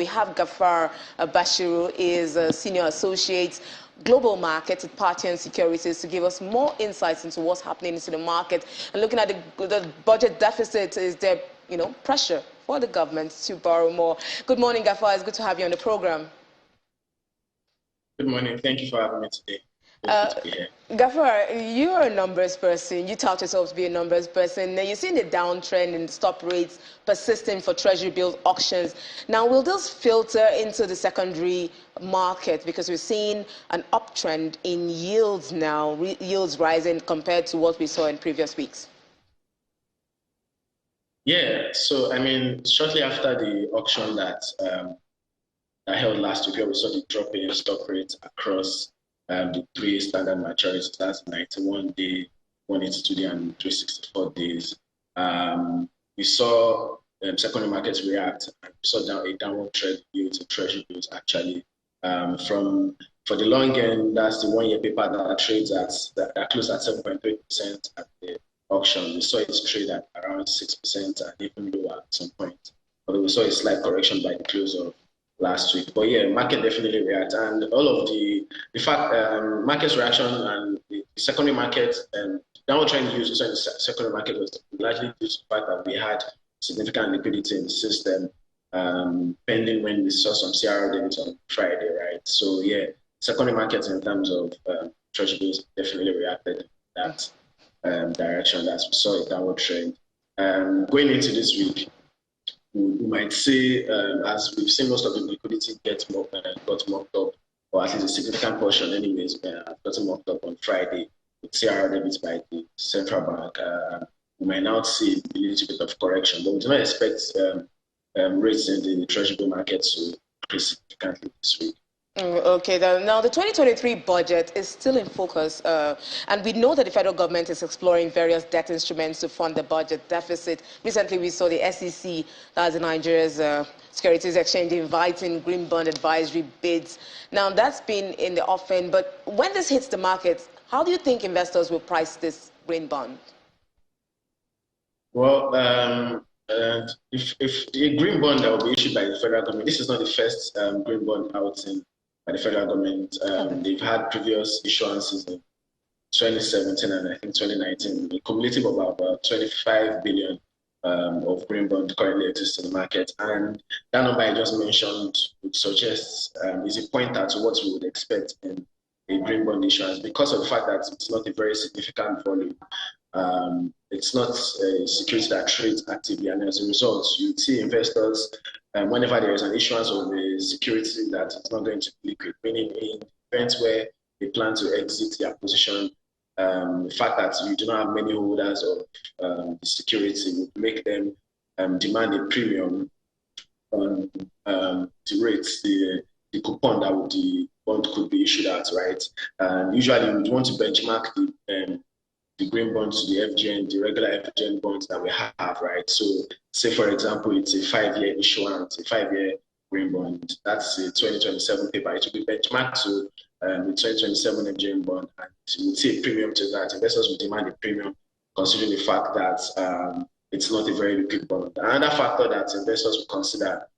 We have Gafar Bashiru, is a senior associate global markets at Parthian Securities, to give us more insights into what's happening into the market. And looking at the budget deficit, is there, pressure for the government to borrow more? Good morning, Gafar. It's good to have you on the program. Good morning. Thank you for having me today. Gafar, you're a numbers person. You tout yourself to be a numbers person. Now, you've seen the downtrend in stop rates persisting for treasury bill auctions. Now, will this filter into the secondary market? Because we're seeing an uptrend in yields now, yields rising compared to what we saw in previous weeks. Yeah, so shortly after the auction that I held last week, we saw the drop in stock rates across the three standard maturities, that's 91-day, 182-day, and 364 days. We saw secondary markets react, and we saw a downward trend yield to treasury bills actually. For the long end, that's the one-year paper that trades that closed at 7.3% at the auction. We saw it trade at around 6% and even lower at some point. Although we saw a slight correction by the close of last week. But yeah, market definitely react, and all of the fact market's reaction and the secondary market downward trend use in the secondary market was largely due to the fact that we had significant liquidity in the system pending when we saw some CRR debits on Friday, right? So yeah, secondary markets in terms of treasury bills definitely reacted in that direction as we saw a downward trend. Going into this week, we might see, as we've seen most of the liquidity got mocked up, or at least a significant portion anyways, got mocked up on Friday with CRR debits by the central bank. We might now see a little bit of correction, but we do not expect rates in the treasury market to increase significantly this week. Okay, now the 2023 budget is still in focus, and we know that the federal government is exploring various debt instruments to fund the budget deficit. Recently, we saw the SEC, that's Nigeria's Securities Exchange, inviting green bond advisory bids. Now, that's been in the offing, but when this hits the market, how do you think investors will price this green bond? Well, if the green bond that will be issued by the federal government, this is not the first green bond outing by the federal government. They've had previous issuances in 2017 and I think 2019, a cumulative of about 25 billion of green bond currently exists in the market. And that number I just mentioned would suggest is a pointer to what we would expect in a green bond issuance because of the fact that it's not a very significant volume. It's not a security that trades actively, and as a result, you see investors, whenever there is an issuance of a security that is not going to be liquid, meaning in events where they plan to exit their position, the fact that you do not have many holders of the security would make them demand a premium on the rates, the coupon that the bond could be issued at, right? Usually, you would want to benchmark the green bonds to the FGN, the regular FGN bonds that we have, right? So, say for example, it's a 5-year issuance, a 5-year green bond. That's a 2027 paper. It will be benchmarked to the 2027 FGN bond, and you would see a premium to that. Investors will demand a premium, considering the fact that it's not a very liquid bond. Another factor that investors will consider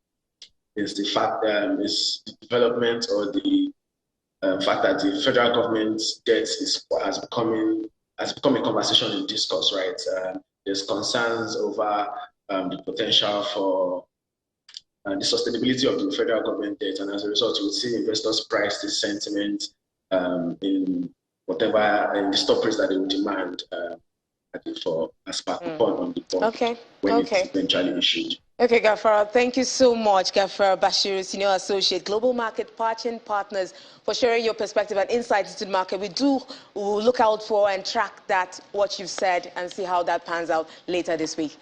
is the fact is the development or the fact that the federal government's debt has become a conversation in discourse, right? There's concerns over the potential for the sustainability of the federal government debt, and as a result, you will see investors price this sentiment in the stop rates that they will demand as per coupon on the bond when it's eventually issued. Okay, Gafar, thank you so much, Gafar Bashiru, Senior Associate, Global Market Parthian Partners, for sharing your perspective and insights into the market. We'll look out for and track what you've said and see how that pans out later this week.